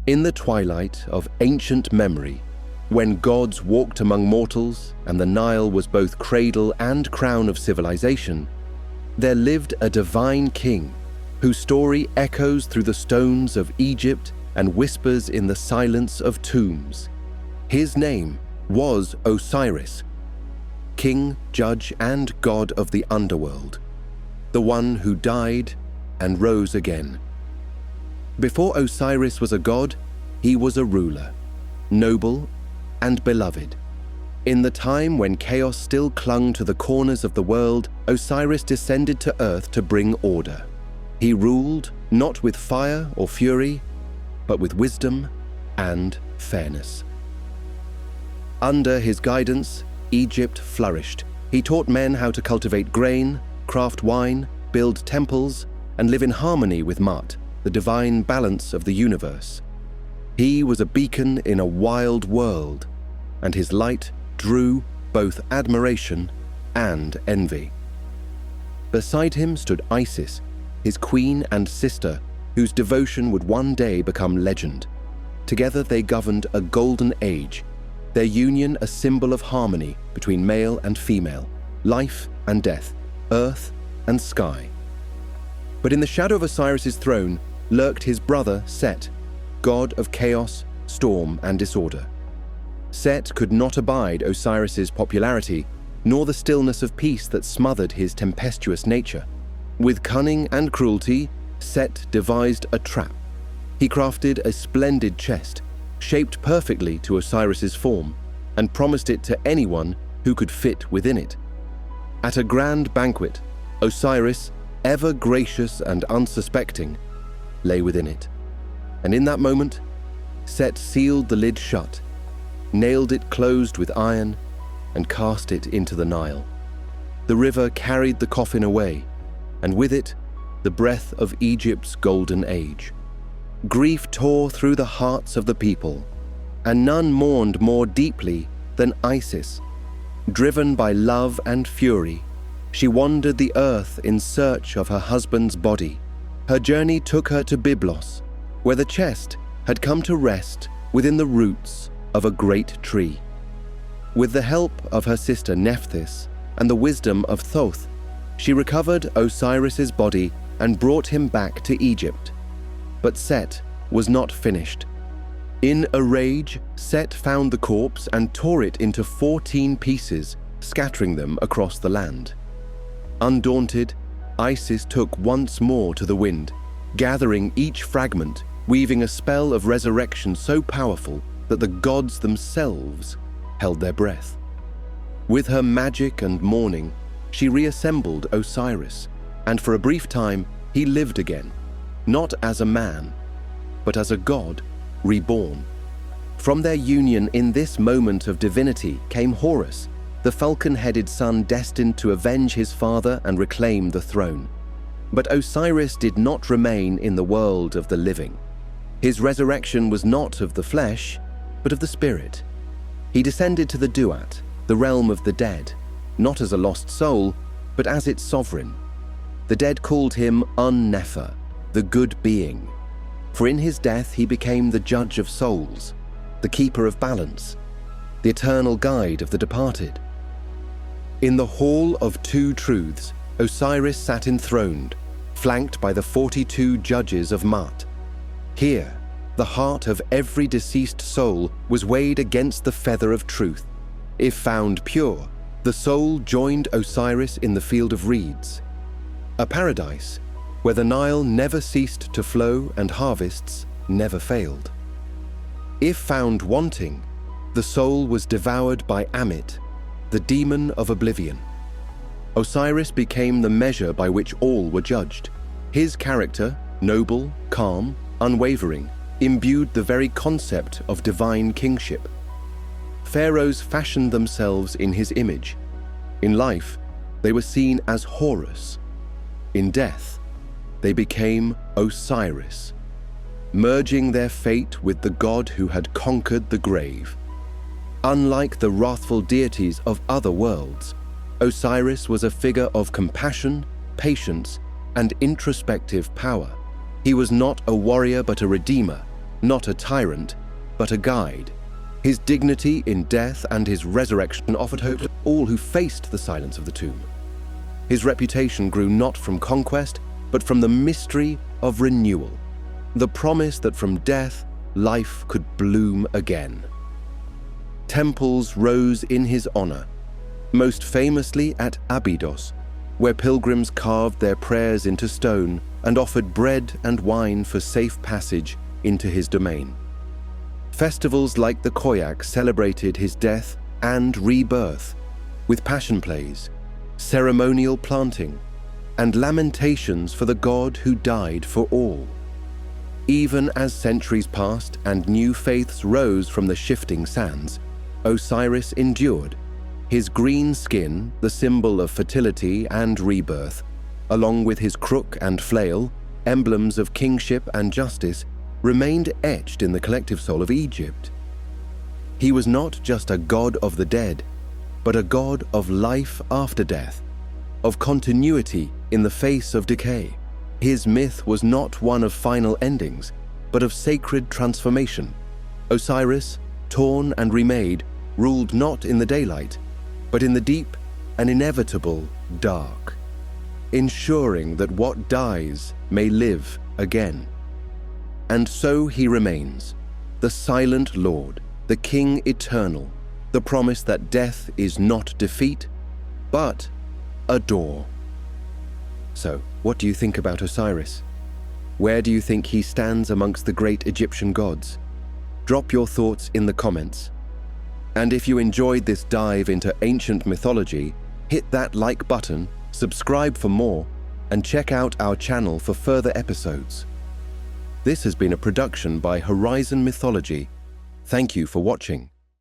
In the twilight of ancient memory, when gods walked among mortals and the Nile was both cradle and crown of civilization, there lived a divine king whose story echoes through the stones of Egypt and whispers in the silence of tombs. His name was Osiris, king, judge, and god of the underworld, the one who died and rose again. Before Osiris was a god, he was a ruler, noble and beloved. In the time when chaos still clung to the corners of the world, Osiris descended to earth to bring order. He ruled not with fire or fury, but with wisdom and fairness. Under his guidance, Egypt flourished. He taught men how to cultivate grain, craft wine, build temples, and live in harmony with Ma'at, the divine balance of the universe. He was a beacon in a wild world, and his light drew both admiration and envy. Beside him stood Isis, his queen and sister, whose devotion would one day become legend. Together they governed a golden age, their union a symbol of harmony between male and female, life and death, earth and sky. But in the shadow of Osiris's throne lurked his brother Set, god of chaos, storm, and disorder. Set could not abide Osiris's popularity, nor the stillness of peace that smothered his tempestuous nature. With cunning and cruelty, Set devised a trap. He crafted a splendid chest, shaped perfectly to Osiris's form, and promised it to anyone who could fit within it. At a grand banquet, Osiris, ever gracious and unsuspecting, lay within it. And in that moment, Set sealed the lid shut, nailed it closed with iron, and cast it into the Nile. The river carried the coffin away, and with it, the breath of Egypt's golden age. Grief tore through the hearts of the people, and none mourned more deeply than Isis. Driven by love and fury, she wandered the earth in search of her husband's body. Her journey took her to Byblos, where the chest had come to rest within the roots of a great tree. With the help of her sister Nephthys and the wisdom of Thoth, she recovered Osiris's body and brought him back to Egypt. But Set was not finished. In a rage, Set found the corpse and tore it into 14 pieces, scattering them across the land. Undaunted, Isis took once more to the wind, gathering each fragment, weaving a spell of resurrection so powerful that the gods themselves held their breath. With her magic and mourning, she reassembled Osiris, and for a brief time he lived again, not as a man, but as a god reborn. From their union in this moment of divinity came Horus, the falcon-headed son destined to avenge his father and reclaim the throne. But Osiris did not remain in the world of the living. His resurrection was not of the flesh, but of the spirit. He descended to the Duat, the realm of the dead, not as a lost soul, but as its sovereign. The dead called him Un-Nefer, the good being, for in his death he became the judge of souls, the keeper of balance, the eternal guide of the departed. In the Hall of Two Truths, Osiris sat enthroned, flanked by the 42 judges of Ma'at. Here, the heart of every deceased soul was weighed against the feather of truth. If found pure, the soul joined Osiris in the field of reeds, a paradise where the Nile never ceased to flow and harvests never failed. If found wanting, the soul was devoured by Amit, the demon of oblivion. Osiris became the measure by which all were judged. His character, noble, calm, unwavering, imbued the very concept of divine kingship. Pharaohs fashioned themselves in his image. In life, they were seen as Horus. In death, they became Osiris, merging their fate with the god who had conquered the grave. Unlike the wrathful deities of other worlds, Osiris was a figure of compassion, patience, and introspective power. He was not a warrior but a redeemer, not a tyrant, but a guide. His dignity in death and his resurrection offered hope to all who faced the silence of the tomb. His reputation grew not from conquest, but from the mystery of renewal, the promise that from death, life could bloom again. Temples rose in his honor, most famously at Abydos, where pilgrims carved their prayers into stone and offered bread and wine for safe passage into his domain. Festivals like the Koyak celebrated his death and rebirth, with passion plays, ceremonial planting, and lamentations for the god who died for all. Even as centuries passed and new faiths rose from the shifting sands, Osiris endured. His green skin, the symbol of fertility and rebirth, along with his crook and flail, emblems of kingship and justice, remained etched in the collective soul of Egypt. He was not just a god of the dead, but a god of life after death, of continuity in the face of decay. His myth was not one of final endings, but of sacred transformation. Osiris, torn and remade, ruled not in the daylight, but in the deep and inevitable dark, ensuring that what dies may live again. And so he remains, the silent Lord, the King eternal, the promise that death is not defeat, but a door. So, what do you think about Osiris? Where do you think he stands amongst the great Egyptian gods? Drop your thoughts in the comments. And if you enjoyed this dive into ancient mythology, hit that like button, subscribe for more, and check out our channel for further episodes. This has been a production by Horizon Mythology. Thank you for watching.